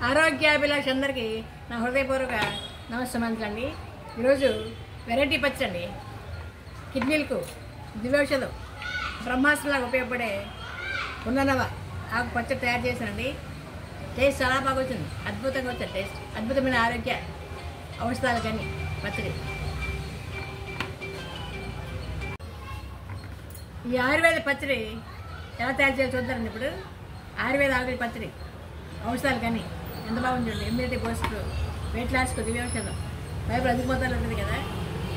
ఆరోగ్యాభిలాష అందరికీ నా హృదయపూర్వక నమస్కారాలండి. ఈరోజు వెరైటీ పచ్చడి, కిడ్నీలకు దివ్యౌషధం, బ్రహ్మాస్త్రంలాగా ఉపయోగపడే ఉన్ననవ ఆకు పచ్చడి తయారు చేశానండి. టేస్ట్ చాలా బాగా వచ్చింది, అద్భుతంగా వచ్చింది. టేస్ట్ అద్భుతమైన ఆరోగ్య ఔషధాలు కానీ పచ్చడి. ఈ ఆయుర్వేద పచ్చడి ఎలా తయారు చేయాలో చూద్దారండి. ఇప్పుడు ఆయుర్వేద ఆకుల పచ్చడి ఔషధాలు కానీ ఎంత బాగుంది చూడండి. ఇమ్యూనిటీ బూస్ట్, వెయిట్ లాస్కు దివ్యౌషధం. ఫైబర్ అధిక మొత్తాలు ఉంటుంది కదా,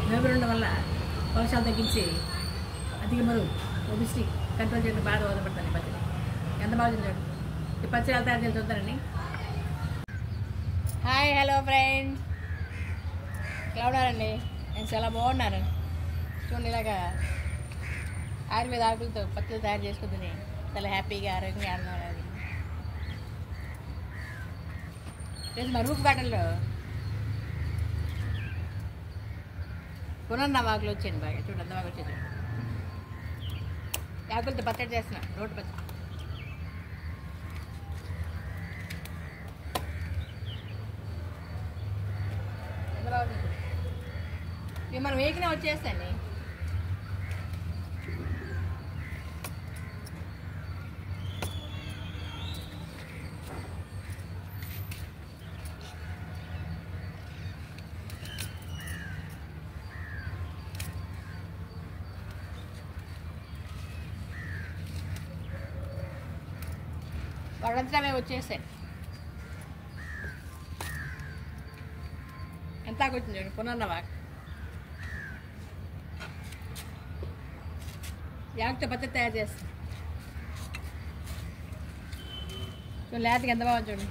ఫైబర్ ఉండడం వల్ల పౌషాలు తగ్గించి అధిక మరుగు ఒబిసిటీ కంట్రోల్ చేయడం బాగా దోహదపడుతుంది. పచ్చడి ఎంత బాగుంది చూడండి. ఈ పచ్చడి ఎలా తయారు చేయాలో చూద్దారండి. హాయ్, హలో ఫ్రెండ్స్, ఎలా ఉన్నారండి? నేను చాలా బాగున్నాను. చూడండి, ఇలాగా ఆయుర్వేద ఆకులతో పచ్చడి తయారు చేసుకుంటుంది. చాలా హ్యాపీగా ఆరోగ్యంగా ఆడుతున్నారు. మా రూఫ్ గార్డెన్లో పునర్నవాకులు వచ్చాను. బాగా చూడండి, అంత బాగా వచ్చేది. ఆకులతో పచ్చడి చేస్తున్నా, రోడ్డు పచ్చడి. ఎంత బాగుంది. ఇవి మనం వేగినా వచ్చేస్తాయండి. వాడంతా మేము వచ్చేసాయి. ఎంత వచ్చింది చూడండి. పునర్నవా యాక్తో పచ్చడి తయారు చేస్తాం. చూడండి, లేతకి ఎంత బాగుంది చూడండి.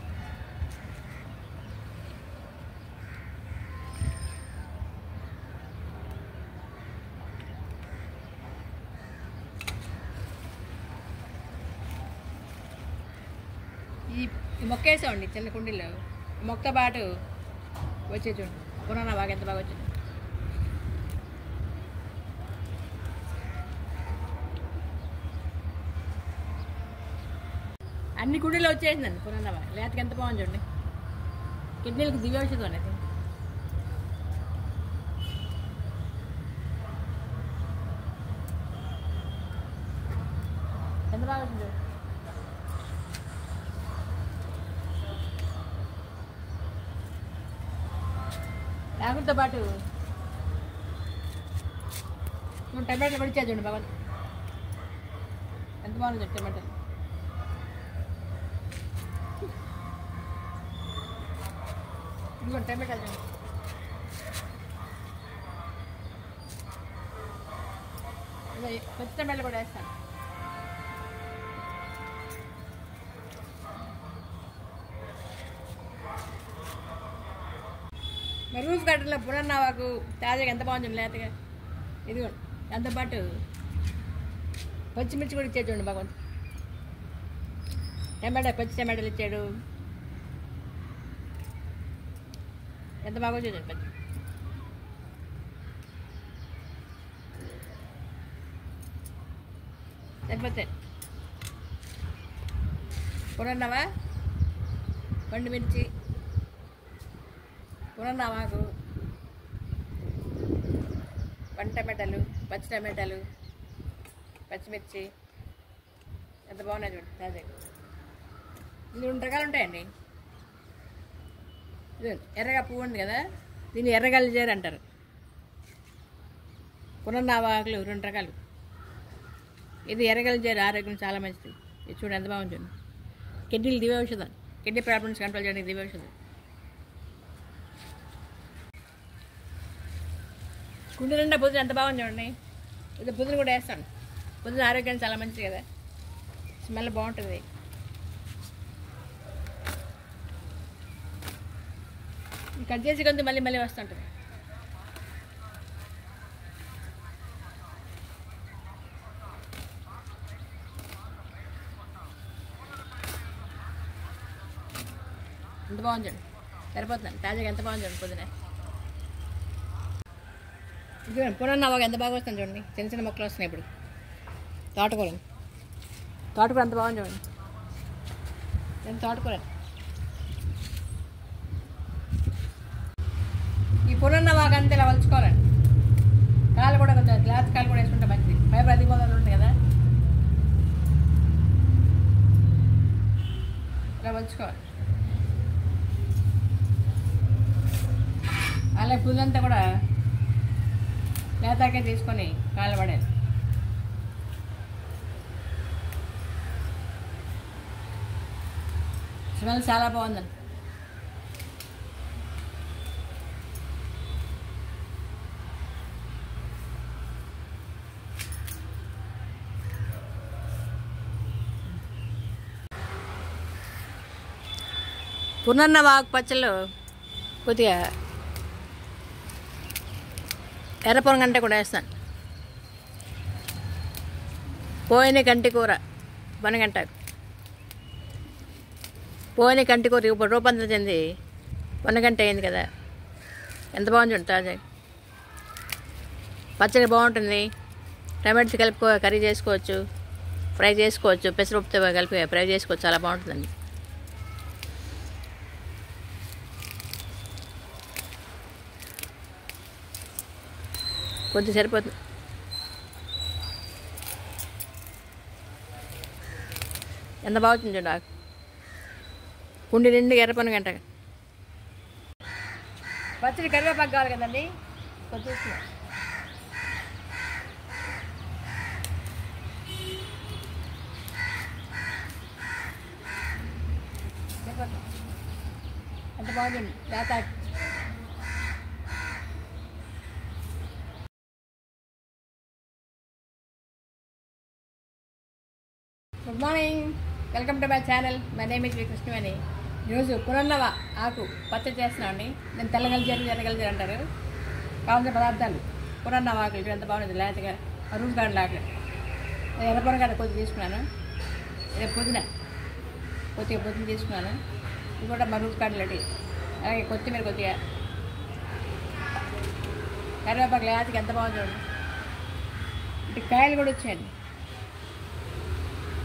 ఈ మొక్క వేసామండి చిన్న కుండీలో. మొక్కతో పాటు వచ్చే చూడండి పునర్నవా ఎంత బాగా వచ్చింది. అన్ని కుండీలో వచ్చేసిందండి పునర్నవా. లేతకి ఎంత బాగుంది చూడండి. కిడ్నీలకు దివ్యౌషధం అనేది. ఎంత బాగా వచ్చింది చూడండి. ఆకులతో పాటు టమాటాలు కూడా ఇచ్చేది చూడండి. బాగా ఎంత బాగుంది టమాటాలు. ఇదిగోండి టమాటాలు చూడండి. పచ్చి టమాటాలు కూడా వేస్తాను. మరి రూఫ్ గార్డెన్లో పునర్నవాకు తాజాగా ఎంత బాగుంది లేతగా. ఇదిగోండి, దాంతోపాటు పచ్చిమిర్చి కూడా ఇచ్చాడు చూడండి. భగవంత్ పచ్చి టమాటాలు ఇచ్చాడు. ఎంత బాగా వచ్చేది పచ్చి. లేకపోతే పునర్నవా, పండుమిర్చి, పునర్నవాకు, పండు టమాటాలు, పచ్చి టమాటాలు, పచ్చిమిర్చి ఎంత బాగున్నాయి చూడండి. తాజాగా ఇది 2 రకాలు ఉంటాయండి. ఎర్రగా పువ్వు ఉంది కదా, దీన్ని ఎర్రగల్జేరు అంటారు. పునర్నవాకులు 2 రకాలు. ఇది ఎర్రగల్జేరు, ఆరోగ్యం చాలా మంచిది. ఇది చూడండి ఎంత బాగుంది చూడండి. కిడ్నీలు దివ్యౌషధం, కిడ్నీ ప్రాబ్లమ్స్ కంట్రోల్ చేయడానికి దివ్యౌషధం. కుండ నిండా పుదీనా ఎంత బాగుంది చూడండి. ఇది పుదీనా కూడా వేస్తాను. పుదీనా ఆరోగ్యానికి చాలా మంచిది కదా, స్మెల్ బాగుంటుంది. కట్ చేసి కొంచెం మళ్ళీ మళ్ళీ వస్తుంటుంది. ఎంత బాగుంది చూడండి. సరిపోతున్నాను తాజాగా ఎంత బాగుంది చూడండి పుదీనా. చూడండి పునర్నవాకు ఎంత బాగా వస్తుంది చూడండి. చిన్న చిన్న మొక్కలు వస్తున్నాయి ఇప్పుడు. తోటకూర అంత బాగుంది చూడండి. నేను తోటకూర పునన్న వాకంతా ఇలా వలుచుకోవాలండి. కాలు కూడా కొంచెం గ్లాస్ కాలు కూడా వేసుకుంటే మంచిది. ఫైబర్ అధిక మొదలు ఉంటుంది కదా, ఇలా వలుచుకోవాలి. అలా పుదంతా కూడా లేతాకే తీసుకొని కాళ్ళు పడేది. స్మెల్ చాలా బాగుందండి. పునన్న వాకు పచ్చళ్ళు కొద్దిగా ఎర్రపొనగంట కూడా వేస్తాను. పోయిన కంటి కూర పొనగంటాకు, పోయిన కంటి కూర ఇప్పుడు రూపాంతరం చెంది పొనగంట అయింది కదా, ఎంత బాగుంది తాజా పచ్చడి బాగుంటుంది. టమాటోస్ కలిపి కర్రీ చేసుకోవచ్చు, ఫ్రై చేసుకోవచ్చు, పెసరపప్పుతో కలిపి ఫ్రై చేసుకోవచ్చు, చాలా బాగుంటుందండి. కొద్ది సరిపోతుంది. ఎంత బాగుంటుంది చూడ, కుండి నిండు ఎర్రపొనగంట. పచ్చడి కరివేపాకు కావాలి కదండి, కొద్ది తీసుకున్నాం. ఎంత బాగుంటుంది లేతాకు. Good morning, welcome to my channel. My name is Krishnaveni. ఈరోజు పునర్నవ ఆకు పచ్చడి చేస్తున్నామండి. నేను తెల్లగలిజారు ఎర్రగలిజారు అంటారు. కావాల్సిన పదార్థాలు పునర్నవ ఆకులు ఇప్పుడు ఎంత బాగుంది లేతగా రూట్ గార్డుల ఆకులు. ఎర్రపొనగంట కొద్దిగా తీసుకున్నాను, రేపు పుదీనా కొద్దిగా తీసుకున్నాను. ఇది కూడా రూట్ గార్డులటి. అలాగే కొత్తిమీర కొద్దిగా, కరివేపాకు లేతకి ఎంత బాగుంది చూడండి. ఇటు కాయలు కూడా వచ్చాయండి,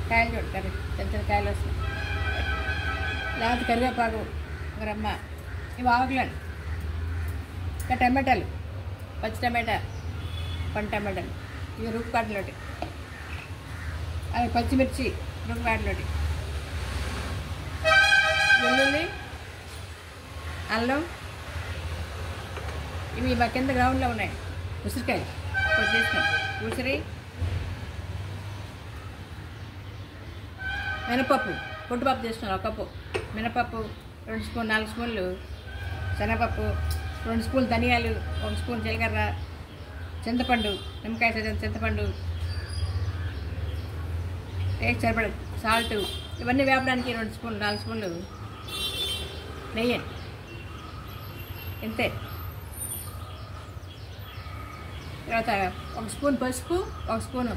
కాయలు చూడు కర్రీ చిన్న కాయలు వస్తాయి. లేకపోతే కరివేపాకు ఒక రమ్మ, ఇవి ఆకులండి. ఇంకా టమాటాలు, పచ్చి టమాటా, పండు టమాటాలు, ఇవి రూపుకాటలోటి, అవి పచ్చిమిర్చి రూపుకాటలోటి, వెల్లుల్లి, అల్లం, ఇవి మా కింద గ్రౌండ్లో ఉన్నాయి. ఉసిరికాయలు కొద్ది తీసుకున్నాం, ఉసిరి, మినపప్పు పొట్టుపప్పు చేస్తున్నాను, ఒక కప్పు మినపప్పు, 2 స్పూన్ 4 స్పూన్లు శనగపప్పు, 2 స్పూన్లు ధనియాలు, 1 స్పూన్ జీలకర్ర, చింతపండు, నిమ్మకాయ సైజు చింతపండు, టేస్ట్ సరిపడ సాల్ట్, ఇవన్నీ వేపడానికి 2 స్పూన్లు 4 స్పూన్లు నెయ్యి, ఇంతే. తర్వాత 1 స్పూన్ పసుపు, 1 స్పూను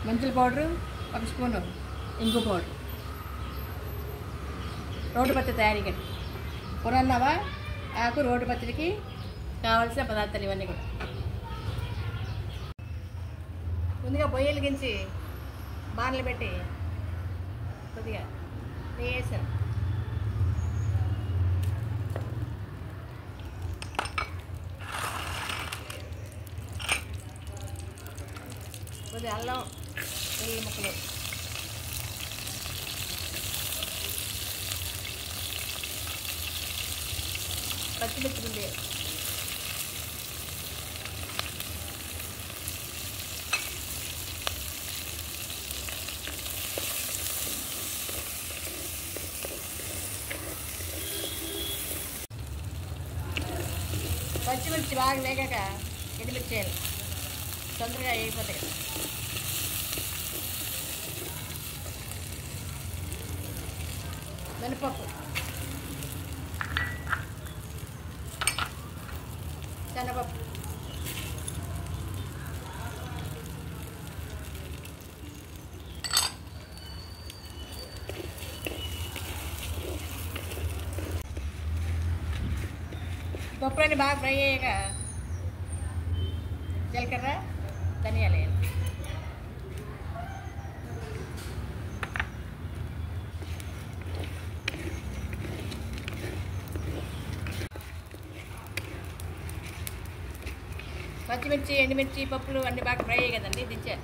మెంతుల పౌడరు, 1 స్పూను ఇంగు పౌడర్. రోడ్డు పచ్చడి తయారీకి పునర్నవ ఆకు రోడ్డు పచ్చడికి కావాల్సిన పదార్థాలు ఇవన్నీ కూడా. ముందుగా పొయ్యి వెలిగించి బాణలు పెట్టి కొద్దిగా నెయ్యి వేసాను. కొద్దిగా అల్లం వెల్లుల్లి ముక్కలు, పచ్చిమిర్చి ఉంది, పచ్చిమిర్చి బాగా వేగాక ఎండుమిర్చి చేయాలి, తొందరగా వేగిపోతాయి. మినపప్పు, శనగపప్పు, పప్పులన్నీ బాగా ఫ్రై అయ్యాక జీలకర్ర ధనియాలు వేయాలి. పచ్చిమిర్చి ఎండుమిర్చి పప్పులు అన్నీ బాగా ఫ్రై అయ్యాయి కదండి దించా.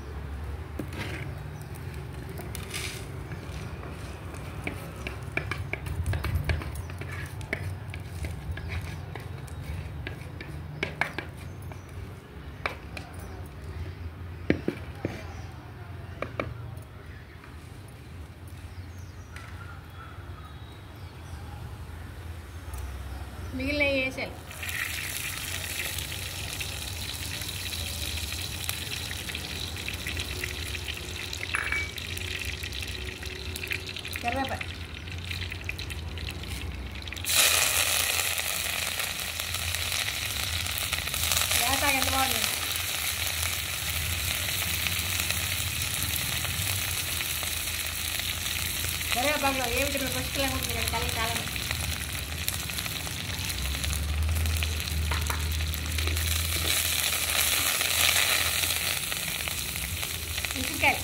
మిగిలిన వేసాను. కరివేపాకు వేపాకు ఎంత బాగుంది. కరివేపాకులో ఏ విటమిన్ పుష్కలంగా ఉంటుంది కదా కళ్ళకి చాలా మంది. ఉసిరికాయ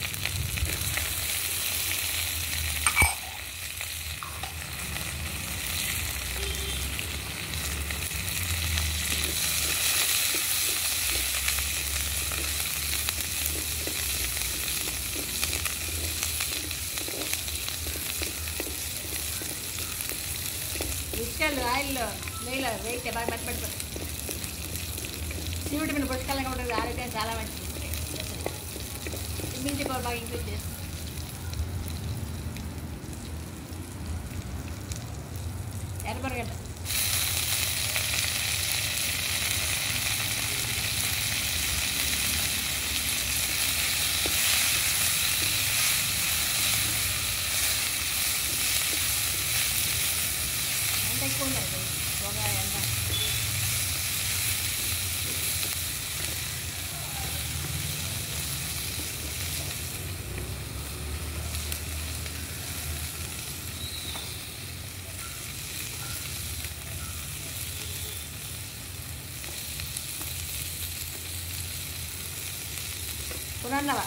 ఉసిరికాయలు ఆయిల్లో నెయ్యిలో వేయితే బాగా మెత్తపెట్టుకోండి. సి విటమిన్ పుష్కలంగా ఉంటుంది, ఆరోగ్యం చాలా మంచిది. ఇమ్యూనిటీ పవర్ బాగా ఇంక్రీజ్ చేస్తుంది. ఎర్రపరగడ్డ ఎంత ఎక్కువ ఉందండి పొగ ఎంత. పునర్నవ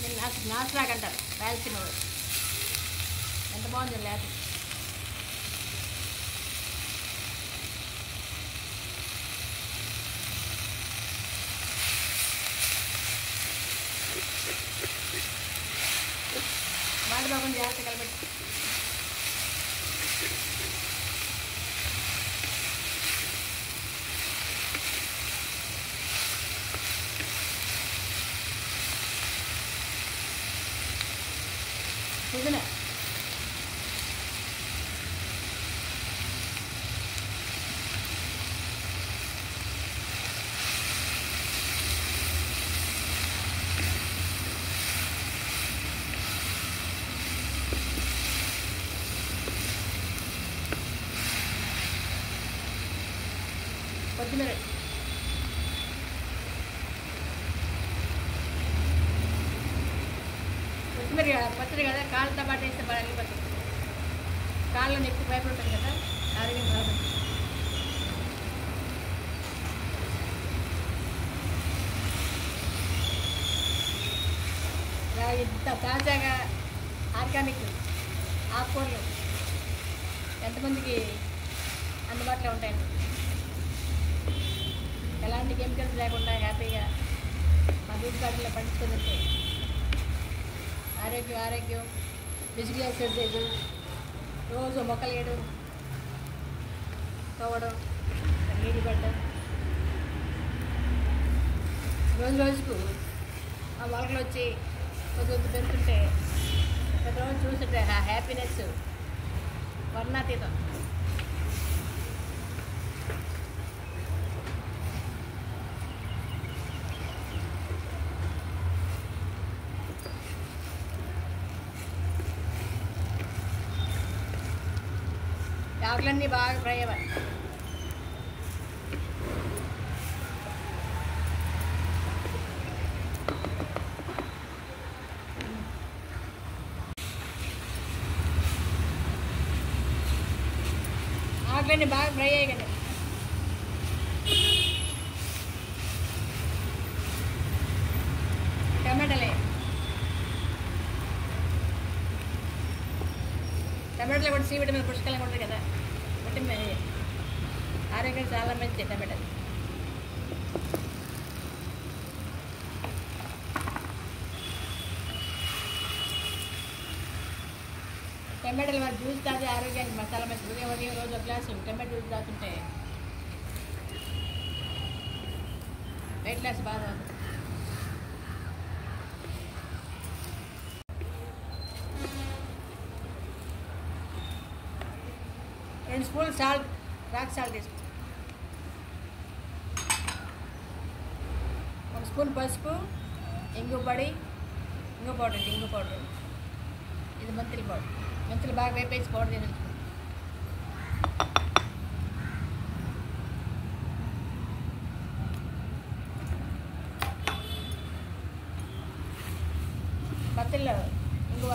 నేను నాసులాగా అంటారు రాయలసీమ వాళ్ళు. ఎంత బాగుంది లేత. మాట బాగుంది, జాగ్రత్త కలబెట్టి. పుదీనా కొత్తిమీర కొత్తిమీర పచ్చడి కదా కాళ్ళతో పాటు వేస్తే బాగా వెళ్ళిపోతుంది. కాళ్ళలో ఎక్కువ పైపు ఉంటుంది కదా, ఆరోగ్యం చాలా మంచిది. ఇంత తాజాగా ఆర్గానిక్ ఆకుకూరలు ఎంతమందికి అందుబాటులో ఉంటాయండి. ఎలాంటి కెమికల్స్ లేకుండా హ్యాపీగా మా బీచ్ గార్డెన్లో పండించుకుంటే ఆరోగ్యం ఫిజికల్ ఎక్సర్సైజ్, రోజు మొక్కలు వేయడం, తవ్వడం, నీరు పడ్డం, రోజుకు ఆ మొలకలు వచ్చి కొద్ది పెరుగుతుంటే ప్రతిరోజు చూస్తుంటే ఆ హ్యాపీనెస్ వర్ణాతీతం. ఆకులన్నీ బాగా ఫ్రై అవ్వాలి. ఆకులన్నీ బాగా ఫ్రై అయ్యాయి కదా. టమాటాలో కూడా సి విటమిన్ పుష్కలంగా ఉంటుంది కదా, విటమిన్ ఆరోగ్యం చాలా మంచిది టమాటాలు. టమాటాలు మరి జ్యూస్ తాగి ఆరోగ్యానికి మసాలా మంచి ఉదయం ఉదయం రోజు ఒక గ్లాసు టమాటో జ్యూస్ తాగుతుంటే వెయిట్ లాస్ బాగా అవుతుంది. రెండు స్పూన్లు సాల్ట్, రాక్ సాల్ట్ వేసుకో. 1 స్పూన్ పసుపు, ఇంగు పౌడర్, ఇంగు పౌడర్, ఇది మెంతుల పౌడర్. మెంతులు బాగా వేపేసి పౌడర్ తినచ్చు. పత్తిల్లో ఇంగువ,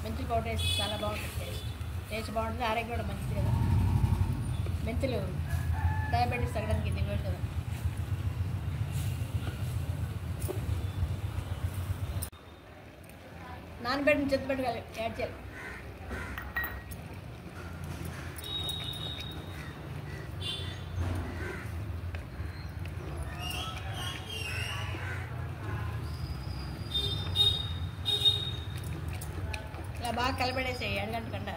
మెంతుల పౌడర్ వేసి చాలా బాగుంటుంది. టేస్ట్ బాగుంటుంది, ఆరోగ్యం కూడా మంచిది కదా. మెంతులు డయాబెటీస్ తగ్గడానికి ఇది కదా. నానబెట్టిన చింతపండు యాడ్ చేయాలి. ఇలా బాగా కలబెడేసాయి. అరగంట కంట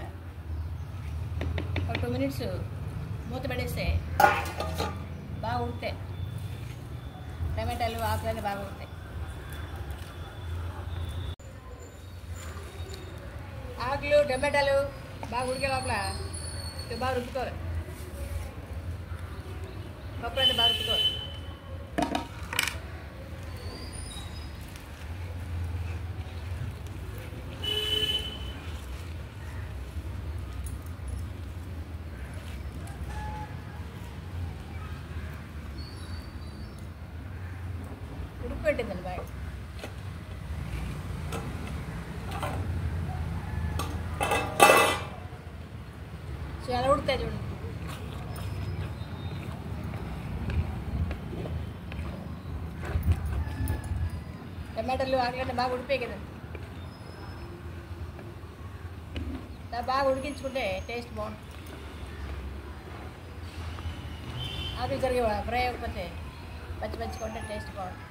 ఒక 2 మినిట్స్ మూత పెడేస్తే బాగా ఉడతాయి. టమాటాలు ఆకులన్నీ బాగా ఉడతాయి. ఆకులు టమాటాలు బాగా ఉడికే లోపల ఇవి బాగా రుబ్బుకోవాలి. పప్పు అయితే బాగా రుబ్బుకోవాలి. ఉడికిపెట్టిందండి బాగా. చాలా ఉడుతాయి చూడండి. టమాటాలు ఆకులన్నీ బాగా ఉడిపోయాయి కదండి. బాగా ఉడికించుకుంటే టేస్ట్ బాగుంటుంది. ఆకులు జరిగే ఫ్రై అవ్వకపోతే పచ్చి కొంటే టేస్ట్ బాగుంటుంది.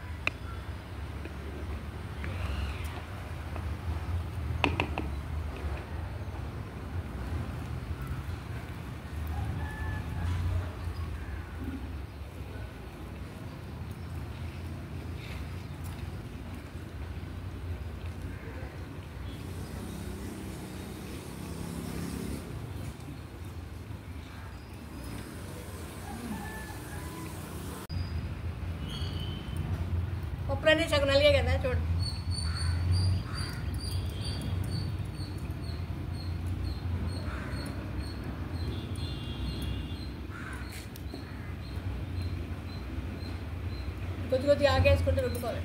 పప్పులన్నీ సగం నలిగే కదా చూడండి. కొద్దిగా ఆగేసుకుంటే రుబ్బుకోవాలి.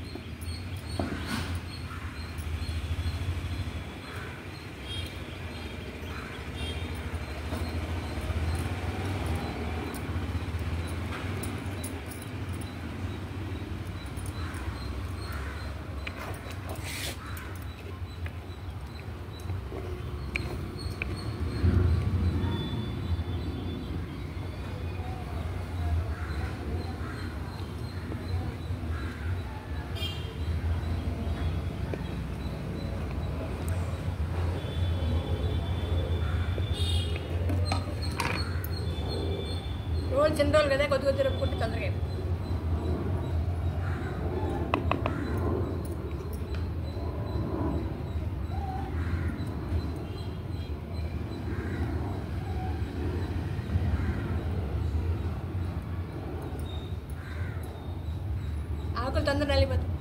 రోజు చిన్న రోజులు కదా కొద్ది రుబ్బుకుంటే తొందరగా. ఆకులు తొందర నలిపోతాయి.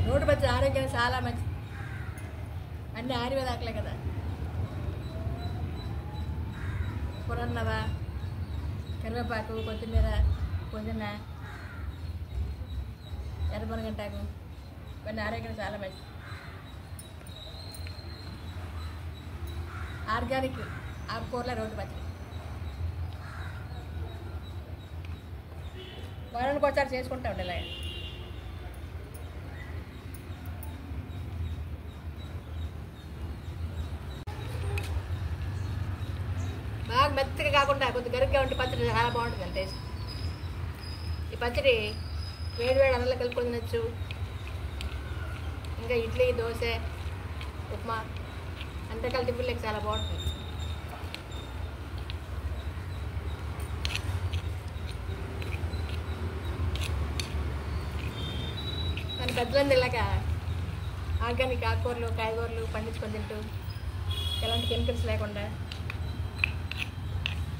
రోడ్డు పచ్చి ఆరోగ్యానికి చాలా మంచిది. అన్నీ ఆయుర్వేద ఆకులే కదా. పురన్నవ, కరివేపాకు, కొత్తిమీర, పుదీనా, ఎర్రమునగంటాకు ఇవన్నీ ఆరోగ్యానికి చాలా మంచిది. ఆర్గానిక్ ఆకుకూరల రోడ్డు పచ్చడి వారానికి ఒకసారి చేసుకుంటా ఉండే. ఇలా బాగా మెత్తగా కాకుండా కొద్దిగా గరుగ్గా ఉంటే పచ్చడి చాలా బాగుంటుంది టేస్ట్. ఈ పచ్చడి వేడి వేడి అన్నంలో కలుపుకొని తినచ్చు. ఇంకా ఇడ్లీ, దోశ, ఉప్మా, అంతకాల టిఫిన్లకి చాలా బాగుంటుంది. మన పెద్దలంది ఇలాగ ఆర్గానిక్ ఆకుకూరలు, కాయగూరలు పండించుకొని తింటూ ఎలాంటి కెమికల్స్ లేకుండా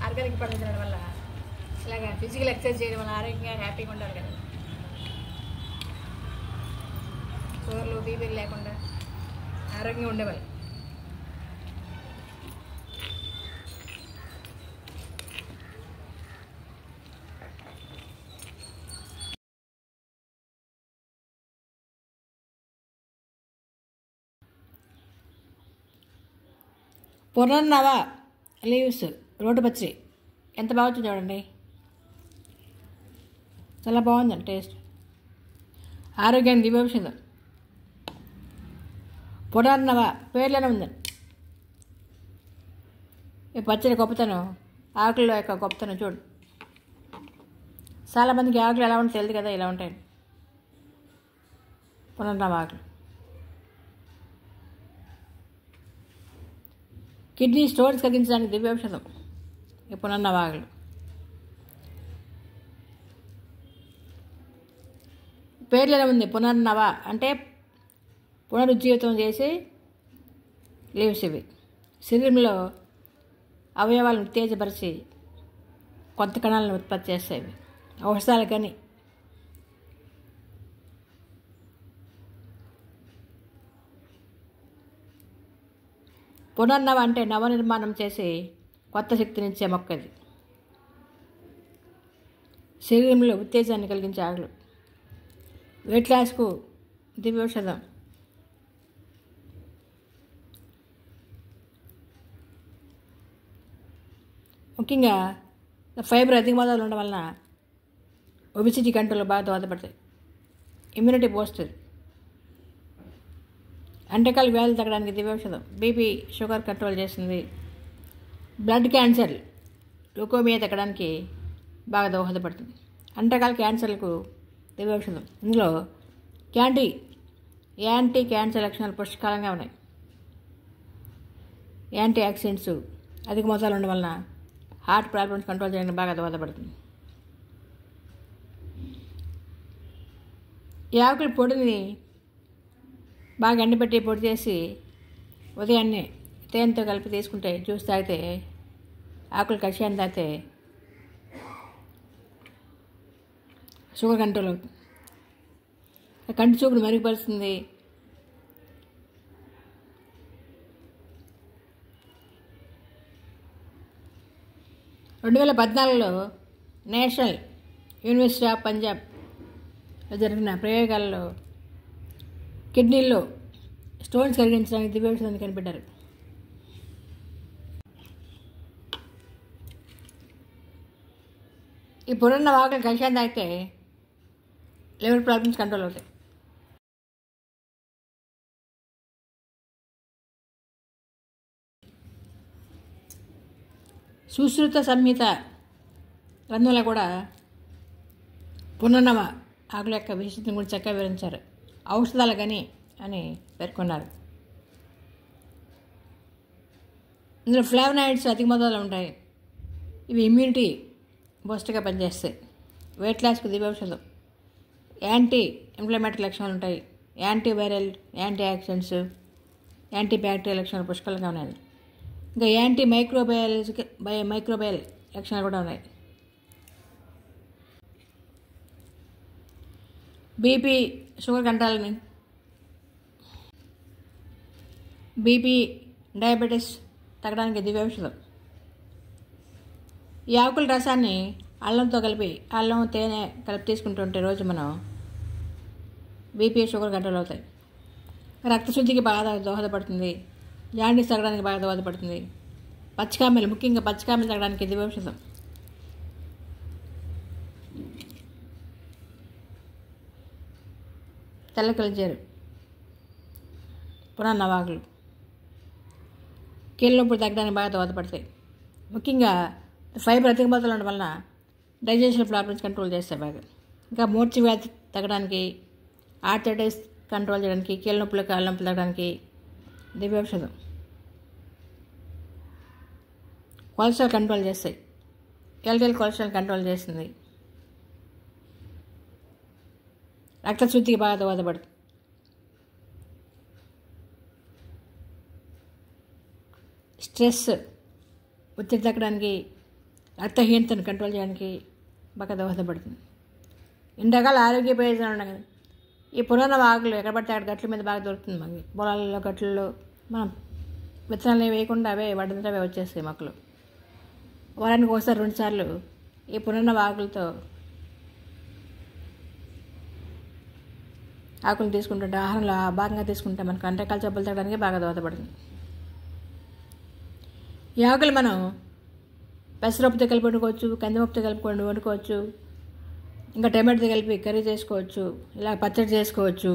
ఆర్గానిక్ పండించడం వల్ల ఇలాగ ఫిజికల్ ఎక్సర్సైజ్ చేయడం వల్ల ఆరోగ్యంగా హ్యాపీగా ఉండాలి కదా. షుగర్లు, బీపీలు లేకుండా ఆరోగ్యంగా ఉండేవాళ్ళు. పునర్నవ లీవ్స్ రోడ్డు పచ్చడి ఎంత బాగుంటుంది చూడండి. చాలా బాగుందండి టేస్ట్. ఆరోగ్యానికి దివ్యౌషధం. పునర్నవ పేర్లోనే ఉందండి. ఈ పచ్చడి గొప్పతనం, ఆకుల యొక్క గొప్పతనం చూడు. చాలామందికి ఆకులు ఎలా ఉంటాయి తెలియదు కదా, ఇలా ఉంటాయి పునర్నవ ఆకులు. కిడ్నీ స్టోన్స్ కలిగించడానికి దివ్యౌషధం ఈ పునర్నవ ఆకులు. పేర్లోనే ఉంది పునర్నవ అంటే పునరుజ్జీవితం చేసి లీవ్స్ ఇవి. శరీరంలో అవయవాలను ఉత్తేజపరిచి కొత్త కణాలను ఉత్పత్తి చేస్తాయి. ఔషధాలు కానీ పునర్నవ అంటే నవనిర్మాణం చేసి కొత్త శక్తినిచ్చే మొక్క ఇది. శరీరంలో ఉత్తేజాన్ని కలిగించే ఆకులు. వెయిట్ లాస్కు దివ్యౌషధం. ముఖ్యంగా ఫైబర్ అధిక మోతాదులో ఉండడం వలన ఒబిసిటీ కంట్రోల్లో బాగా దోహదపడతాయి. ఇమ్యూనిటీ పోస్తుంది. అంటకాల వ్యాధులు తగ్గడానికి దివ్యౌషధం. బీపీ, షుగర్ కంట్రోల్ చేస్తుంది. బ్లడ్ క్యాన్సర్, లుకోమియా తగ్గడానికి బాగా దోహదపడుతుంది. అంటకాల క్యాన్సర్లకు దివ్యౌషధం. ఇందులో యాంటీ క్యాన్సర్ లక్షణాలు పుష్కలంగా ఉన్నాయి. యాంటీ ఆక్సిడెంట్స్ అధిక మోతాదులో ఉండడం వలన హార్ట్ ప్రాబ్లమ్స్ కంట్రోల్ చేయడానికి బాగా దోహదపడుతుంది. ఈ ఆకుల పొడిని బాగా ఎండబెట్టి పొడి చేసి ఉదయాన్నే తేనెతో కలిపి తీసుకుంటే, జ్యూస్ తాగితే, ఆకులు కషాయం తాగితే షుగర్ కంట్రోల్ అవుతుంది. కంటి చూపును మెరుగుపరుస్తుంది. రెండు 2014లో నేషనల్ యూనివర్సిటీ ఆఫ్ పంజాబ్లో జరిగిన ప్రయోగాల్లో కిడ్నీల్లో స్టోన్స్ కలిగించడానికి దివ్యౌషధాన్ని కనిపెట్టారు. ఈ పునర్నవ ఆకులు కషాయం తాగితే లివర్ ప్రాబ్లమ్స్ కంట్రోల్ అవుతాయి. సుశ్రుత సంహిత గ్రంథంలో కూడా పునర్నవ ఆకుల యొక్క విశిష్టతను గురించి చక్కగా వివరించారు. ఔషధాలు కానీ అని పేర్కొన్నారు. ఇందులో ఫ్లావనాయిడ్స్ అధిక మోతాదులో ఉంటాయి. ఇవి ఇమ్యూనిటీ బూస్ట్గా పనిచేస్తాయి. వెయిట్ లాస్కు దివ్యౌషధం. యాంటీ ఇన్ఫ్లమేటరీ లక్షణాలు ఉంటాయి. Antiviral, anti oxidants, anti bacterial లక్షణాలు పుష్కలంగా ఉన్నాయి. ఇంకా యాంటీ మైక్రోబయల్ లక్షణాలు కూడా ఉన్నాయి. బీపీ, షుగర్ కంట్రోల్ని, బీపీ, డయాబెటీస్ తగ్గడానికి దివ్యౌషధం. ఈ ఆకుల రసాన్ని అల్లంతో కలిపి, అల్లం, తేనె కలిపి తీసుకుంటుంటే రోజు మనం బీపీ, షుగర్ కంట్రోల్ అవుతాయి. రక్తశుద్ధికి బాగా దోహదపడుతుంది. జాండీస్ తగ్గడానికి బాగా దోహదపడుతుంది. పచ్చికామెలు, ముఖ్యంగా పచ్చికామెలు తగ్గడానికి దివ్యౌషధం. తెల్ల కల్జేరు, పునర్నవ ఆకులు కీళ్ళ నొప్పులు తగ్గడానికి బాగా దోహదపడతాయి. ముఖ్యంగా ఫైబర్ అధిక మోతాదులో ఉండడం వలన డైజెషన్ ప్రాబ్లమ్స్ కంట్రోల్ చేస్తాయి బాగా. ఇంకా మూర్ఛ వ్యాధి తగ్గడానికి, ఆర్థరైటిస్ కంట్రోల్ చేయడానికి, కీళ్ళ నొప్పులు కాళ్ళ నొప్పులు తగ్గడానికి దివ్యౌషధం. కొలెస్ట్రాల్ కంట్రోల్ చేస్తాయి, ఎల్డిఎల్ కొలెస్ట్రాల్ కంట్రోల్ చేస్తుంది, రక్తశుద్ధికి బాగా దోహదపడుతుంది. స్ట్రెస్ ఒత్తిడి తగ్గడానికి, రక్తహీనతను కంట్రోల్ చేయడానికి బాగా దోహదపడుతుంది. ఇన్ని రకాల ఆరోగ్య ప్రయోజనాలు ఉన్నాయి కదా. ఈ పురాణ ఆకులు ఎక్కడ పడితే అక్కడ గట్ల మీద బాగా దొరుకుతుంది. మనకి పొలాలలో గట్లలో మనం విత్తనాలు వేయకుండా అవే వాటితో అవే వచ్చేస్తాయి మొక్కలు. వారానికి ఒకసారి 2 సార్లు ఈ పురాణ ఆకులతో ఆకులు తీసుకుంటుంటే, ఆహారంలో భాగంగా తీసుకుంటే మనకు అన్ని రకాల జబ్బులు తగ్గడానికి బాగా దోహదపడుతుంది. ఈ ఆకులు మనం పెసరపప్పుతో కలిపి వండుకోవచ్చు, కందిపప్పుతో కలిపి వండుకోవచ్చు, ఇంకా టమాటోతో కలిపి కర్రీ చేసుకోవచ్చు, ఇలా పచ్చడి చేసుకోవచ్చు,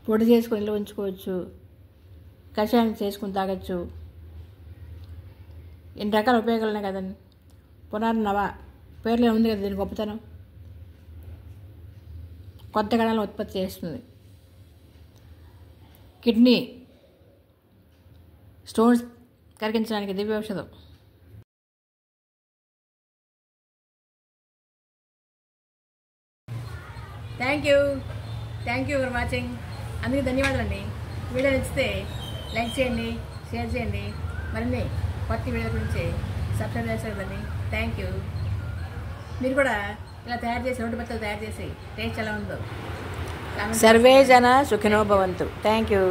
పొడి చేసుకొని నిల్వ ఉంచుకోవచ్చు, కషాయం చేసుకుని తాగొచ్చు. ఇన్ని రకాల ఉపయోగాలు ఉన్నాయి కదండి. పునర్నవ పేర్లో ఉంది కదా దీని గొప్పతనం. కొత్త కణాలను ఉత్పత్తి చేస్తుంది. కిడ్నీ స్టోన్స్ కరిగించడానికి దివ్య ఔషధం. Thank you for watching. అందుకే ధన్యవాదాలండి. వీడియో నచ్చితే లైక్ చేయండి, షేర్ చేయండి. మరిన్ని కొత్త వీడియో గురించి సబ్స్క్రైబ్ చేస్తారు కదండి. Thank you. మీరు కూడా ఇలా తయారు చేసి రోడ్డు బత్తలు తయారు చేసి టేస్ట్ ఎలా ఉందో సర్వే జన సుఖినో భవంతు. Thank you.